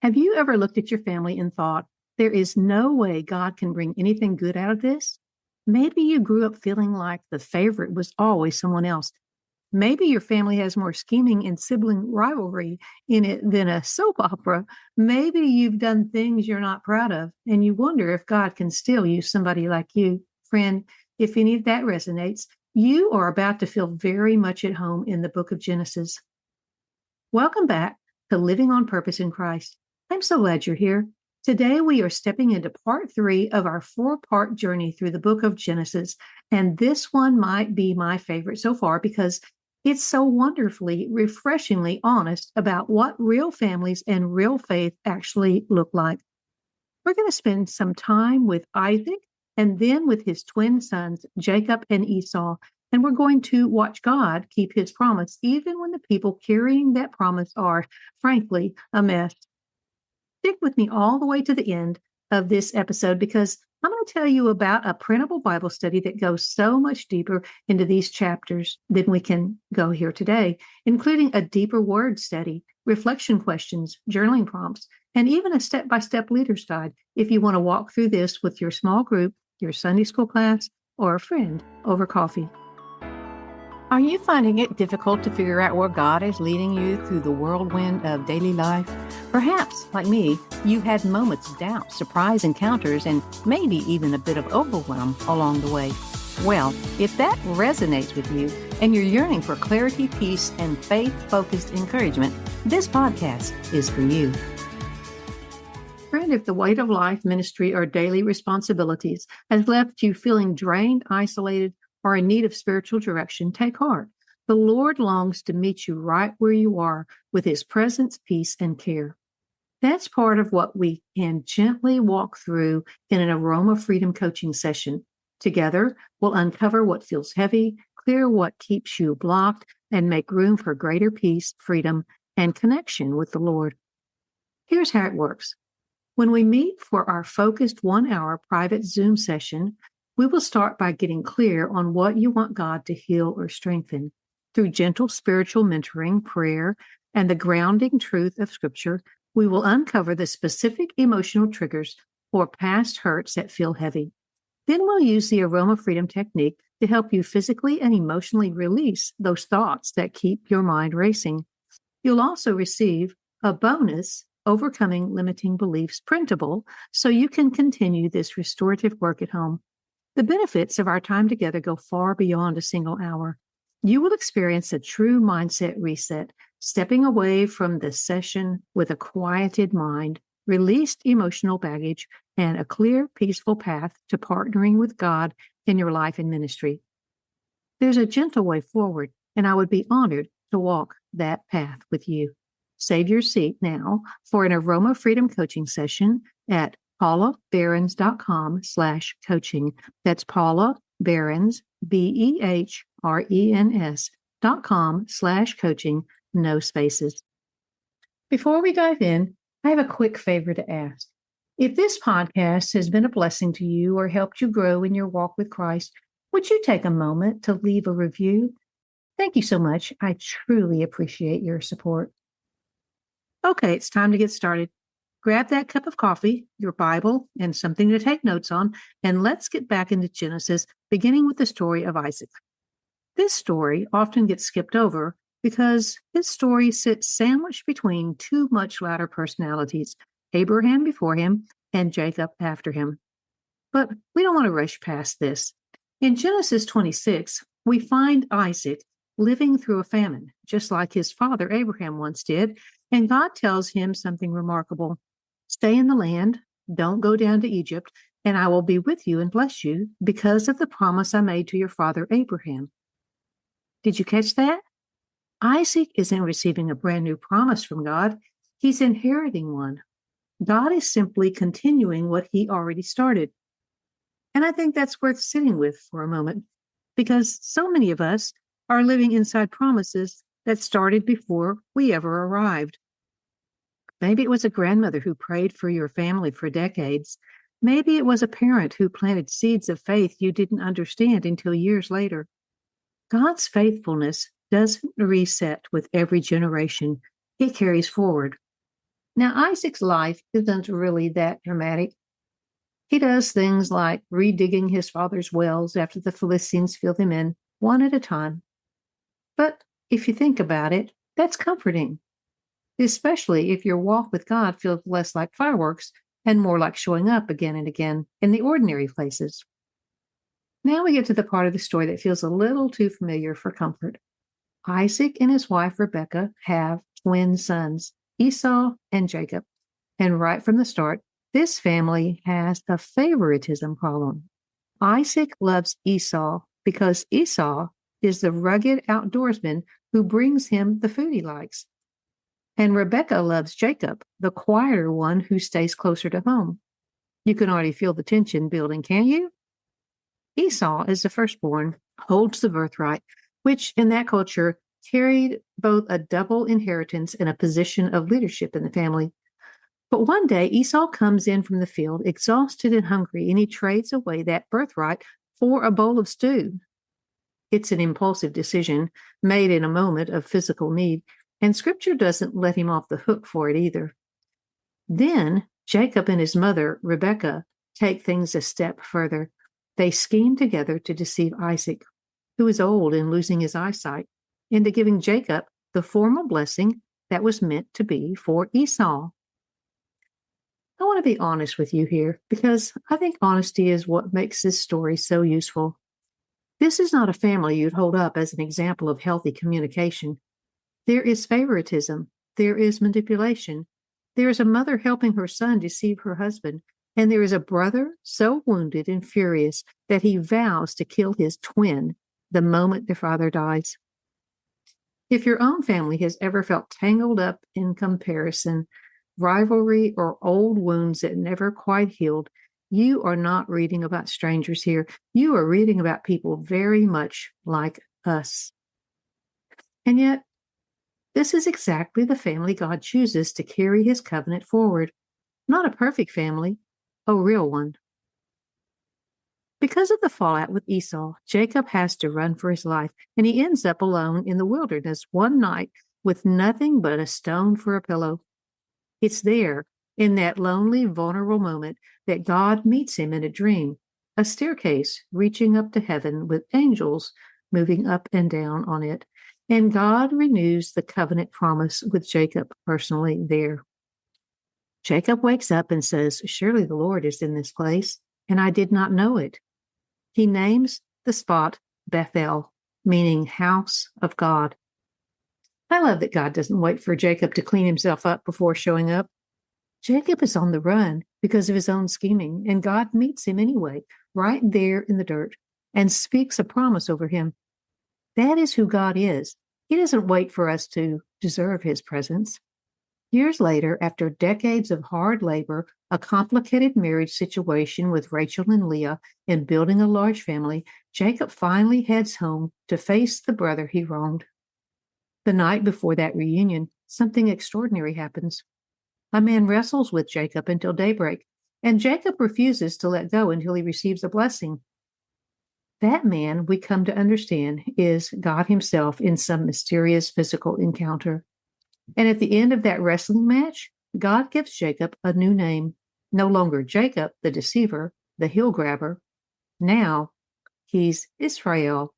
Have you ever looked at your family and thought, there is no way God can bring anything good out of this? Maybe you grew up feeling like the favorite was always someone else. Maybe your family has more scheming and sibling rivalry in it than a soap opera. Maybe you've done things you're not proud of, and you wonder if God can still use somebody like you. Friend, if any of that resonates, you are about to feel very much at home in the book of Genesis. Welcome back to Living on Purpose in Christ. I'm so glad you're here. Today, we are stepping into part 3 of our 4-part journey through the book of Genesis. And this one might be my favorite so far because it's so wonderfully, refreshingly honest about what real families and real faith actually look like. We're going to spend some time with Isaac and then with his twin sons, Jacob and Esau. And we're going to watch God keep his promise, even when the people carrying that promise are, frankly, a mess. Stick with me all the way to the end of this episode because I'm going to tell you about a printable Bible study that goes so much deeper into these chapters than we can go here today, including a deeper word study, reflection questions, journaling prompts, and even a step-by-step leader's guide if you want to walk through this with your small group, your Sunday school class, or a friend over coffee. Are you finding it difficult to figure out where God is leading you through the whirlwind of daily life? Perhaps, like me, you've had moments of doubt, surprise encounters, and maybe even a bit of overwhelm along the way. Well, if that resonates with you and you're yearning for clarity, peace, and faith-focused encouragement, this podcast is for you. Friend, if the weight of life, ministry, or daily responsibilities has left you feeling drained, isolated, or in need of spiritual direction, take heart. The Lord longs to meet you right where you are with his presence, peace, and care. That's part of what we can gently walk through in an Aroma Freedom coaching session. Together, we'll uncover what feels heavy, clear what keeps you blocked, and make room for greater peace, freedom, and connection with the Lord. Here's how it works. When we meet for our focused 1-hour private Zoom session, we will start by getting clear on what you want God to heal or strengthen. Through gentle spiritual mentoring, prayer, and the grounding truth of Scripture, we will uncover the specific emotional triggers or past hurts that feel heavy. Then we'll use the Aroma Freedom technique to help you physically and emotionally release those thoughts that keep your mind racing. You'll also receive a bonus Overcoming Limiting Beliefs printable so you can continue this restorative work at home. The benefits of our time together go far beyond a single hour. You will experience a true mindset reset, stepping away from the session with a quieted mind, released emotional baggage, and a clear, peaceful path to partnering with God in your life and ministry. There's a gentle way forward, and I would be honored to walk that path with you. Save your seat now for an Aroma Freedom coaching session at paulabehrens.com/coaching. That's Paula Behrens, BEHRENS.com/coaching, no spaces. Before we dive in, I have a quick favor to ask. If this podcast has been a blessing to you or helped you grow in your walk with Christ, would you take a moment to leave a review? Thank you so much. I truly appreciate your support. Okay, it's time to get started. Grab that cup of coffee, your Bible, and something to take notes on, and let's get back into Genesis, beginning with the story of Isaac. This story often gets skipped over because his story sits sandwiched between two much louder personalities, Abraham before him and Jacob after him. But we don't want to rush past this. In Genesis 26, we find Isaac living through a famine, just like his father Abraham once did, and God tells him something remarkable. Stay in the land, don't go down to Egypt, and I will be with you and bless you because of the promise I made to your father Abraham. Did you catch that? Isaac isn't receiving a brand new promise from God. He's inheriting one. God is simply continuing what he already started. And I think that's worth sitting with for a moment because so many of us are living inside promises that started before we ever arrived. Maybe it was a grandmother who prayed for your family for decades. Maybe it was a parent who planted seeds of faith you didn't understand until years later. God's faithfulness doesn't reset with every generation. It carries forward. Now, Isaac's life isn't really that dramatic. He does things like redigging his father's wells after the Philistines fill them in, one at a time. But if you think about it, that's comforting, especially if your walk with God feels less like fireworks and more like showing up again and again in the ordinary places. Now we get to the part of the story that feels a little too familiar for comfort. Isaac and his wife Rebekah have twin sons, Esau and Jacob. And right from the start, this family has a favoritism problem. Isaac loves Esau because Esau is the rugged outdoorsman who brings him the food he likes. And Rebekah loves Jacob, the quieter one who stays closer to home. You can already feel the tension building, can't you? Esau is the firstborn, holds the birthright, which in that culture carried both a double inheritance and a position of leadership in the family. But one day Esau comes in from the field, exhausted and hungry, and he trades away that birthright for a bowl of stew. It's an impulsive decision made in a moment of physical need, and Scripture doesn't let him off the hook for it either. Then Jacob and his mother, Rebekah, take things a step further. They scheme together to deceive Isaac, who is old and losing his eyesight, into giving Jacob the formal blessing that was meant to be for Esau. I want to be honest with you here because I think honesty is what makes this story so useful. This is not a family you'd hold up as an example of healthy communication. There is favoritism. There is manipulation. There is a mother helping her son deceive her husband. And there is a brother so wounded and furious that he vows to kill his twin the moment their father dies. If your own family has ever felt tangled up in comparison, rivalry, or old wounds that never quite healed, you are not reading about strangers here. You are reading about people very much like us. And yet, this is exactly the family God chooses to carry his covenant forward. Not a perfect family, a real one. Because of the fallout with Esau, Jacob has to run for his life, and he ends up alone in the wilderness one night with nothing but a stone for a pillow. It's there, in that lonely, vulnerable moment, that God meets him in a dream, a staircase reaching up to heaven with angels moving up and down on it. And God renews the covenant promise with Jacob personally there. Jacob wakes up and says, "Surely the Lord is in this place, and I did not know it." He names the spot Bethel, meaning house of God. I love that God doesn't wait for Jacob to clean himself up before showing up. Jacob is on the run because of his own scheming, and God meets him anyway, right there in the dirt, and speaks a promise over him. That is who God is. He doesn't wait for us to deserve his presence. Years later, after decades of hard labor, a complicated marriage situation with Rachel and Leah, and building a large family, Jacob finally heads home to face the brother he wronged. The night before that reunion, something extraordinary happens. A man wrestles with Jacob until daybreak, and Jacob refuses to let go until he receives a blessing. That man, we come to understand, is God himself in some mysterious physical encounter. And at the end of that wrestling match, God gives Jacob a new name. No longer Jacob, the deceiver, the heel grabber. Now he's Israel,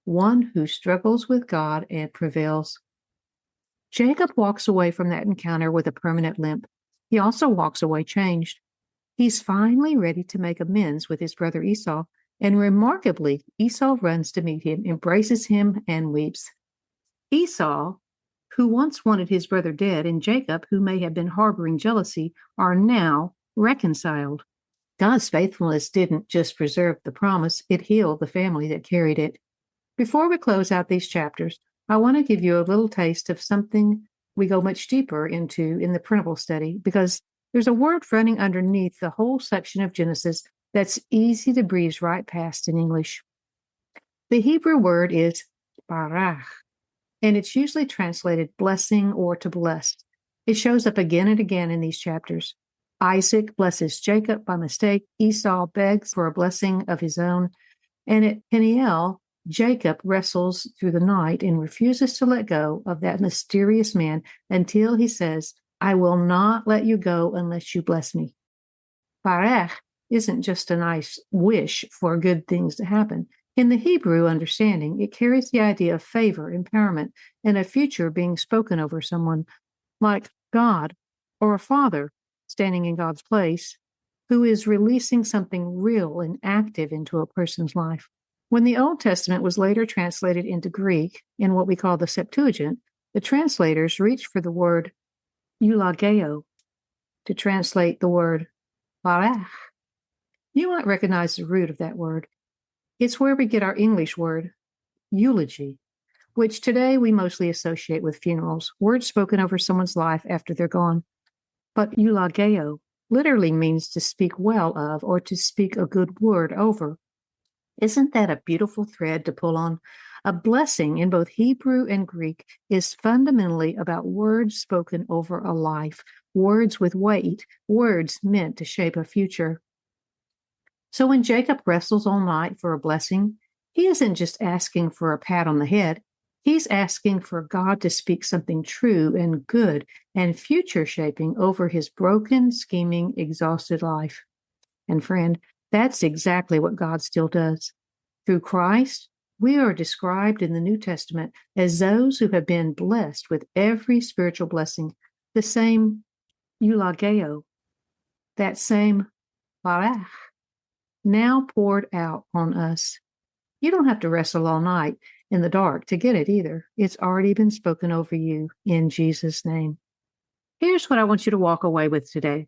one who struggles with God and prevails. Jacob walks away from that encounter with a permanent limp. He also walks away changed. He's finally ready to make amends with his brother Esau, and remarkably, Esau runs to meet him, embraces him, and weeps. Esau, who once wanted his brother dead, and Jacob, who may have been harboring jealousy, are now reconciled. God's faithfulness didn't just preserve the promise, it healed the family that carried it. Before we close out these chapters, I want to give you a little taste of something we go much deeper into in the printable study, because there's a word running underneath the whole section of Genesis that's easy to breeze right past in English. The Hebrew word is barach, and it's usually translated blessing or to bless. It shows up again and again in these chapters. Isaac blesses Jacob by mistake. Esau begs for a blessing of his own. And at Peniel, Jacob wrestles through the night and refuses to let go of that mysterious man until he says, I will not let you go unless you bless me. Barech isn't just a nice wish for good things to happen. In the Hebrew understanding, it carries the idea of favor, empowerment, and a future being spoken over someone, like God or a father standing in God's place, who is releasing something real and active into a person's life. When the Old Testament was later translated into Greek in what we call the Septuagint, the translators reached for the word eulogeo to translate the word barach. You might recognize the root of that word. It's where we get our English word eulogy, which today we mostly associate with funerals, words spoken over someone's life after they're gone. But eulogeo literally means to speak well of or to speak a good word over. Isn't that a beautiful thread to pull on? A blessing in both Hebrew and Greek is fundamentally about words spoken over a life, words with weight, words meant to shape a future. So when Jacob wrestles all night for a blessing, he isn't just asking for a pat on the head. He's asking for God to speak something true and good and future shaping over his broken, scheming, exhausted life. And friend, that's exactly what God still does. Through Christ, we are described in the New Testament as those who have been blessed with every spiritual blessing, the same eulogeo, that same barach, now poured out on us. You don't have to wrestle all night in the dark to get it either. It's already been spoken over you in Jesus' name. Here's what I want you to walk away with today.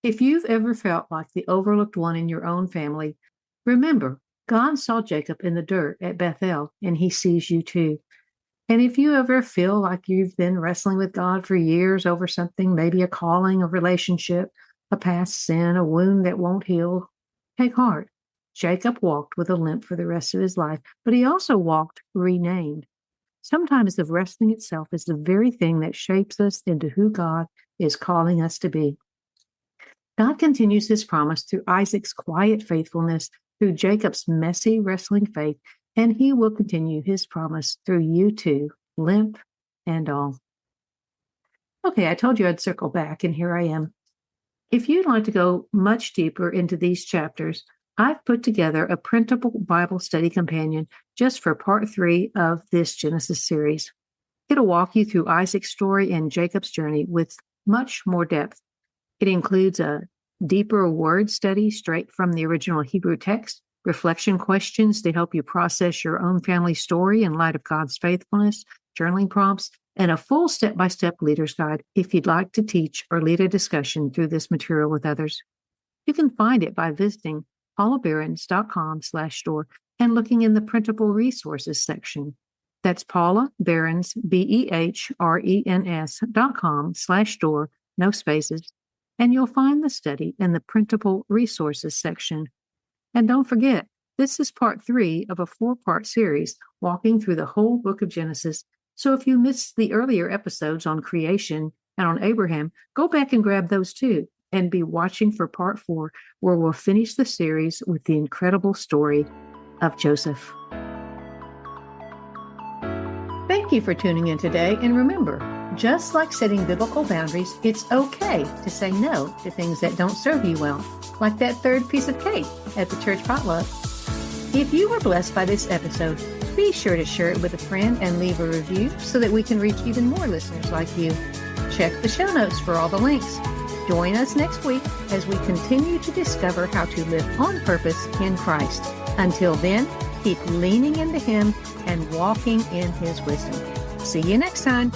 If you've ever felt like the overlooked one in your own family, remember, God saw Jacob in the dirt at Bethel, and he sees you too. And if you ever feel like you've been wrestling with God for years over something, maybe a calling, a relationship, a past sin, a wound that won't heal, take heart. Jacob walked with a limp for the rest of his life, but he also walked renamed. Sometimes the wrestling itself is the very thing that shapes us into who God is calling us to be. God continues his promise through Isaac's quiet faithfulness, through Jacob's messy wrestling faith, and he will continue his promise through you too, limp and all. Okay, I told you I'd circle back, and here I am. If you'd like to go much deeper into these chapters, I've put together a printable Bible study companion just for part 3 of this Genesis series. It'll walk you through Isaac's story and Jacob's journey with much more depth. It includes a deeper word study straight from the original Hebrew text, reflection questions to help you process your own family story in light of God's faithfulness, journaling prompts, and a full step-by-step leader's guide if you'd like to teach or lead a discussion through this material with others. You can find it by visiting paulabehrens.com/store and looking in the printable resources section. That's Paula Behrens, BEHRENS.com/store, no spaces, and you'll find the study in the printable resources section. And don't forget, this is part 3 of a 4-part series walking through the whole book of Genesis. So if you missed the earlier episodes on creation and on Abraham, go back and grab those too, and be watching for part 4, where we'll finish the series with the incredible story of Joseph. Thank you for tuning in today, and remember, just like setting biblical boundaries, it's okay to say no to things that don't serve you well, like that third piece of cake at the church potluck. If you were blessed by this episode, be sure to share it with a friend and leave a review so that we can reach even more listeners like you. Check the show notes for all the links. Join us next week as we continue to discover how to live on purpose in Christ. Until then, keep leaning into Him and walking in His wisdom. See you next time.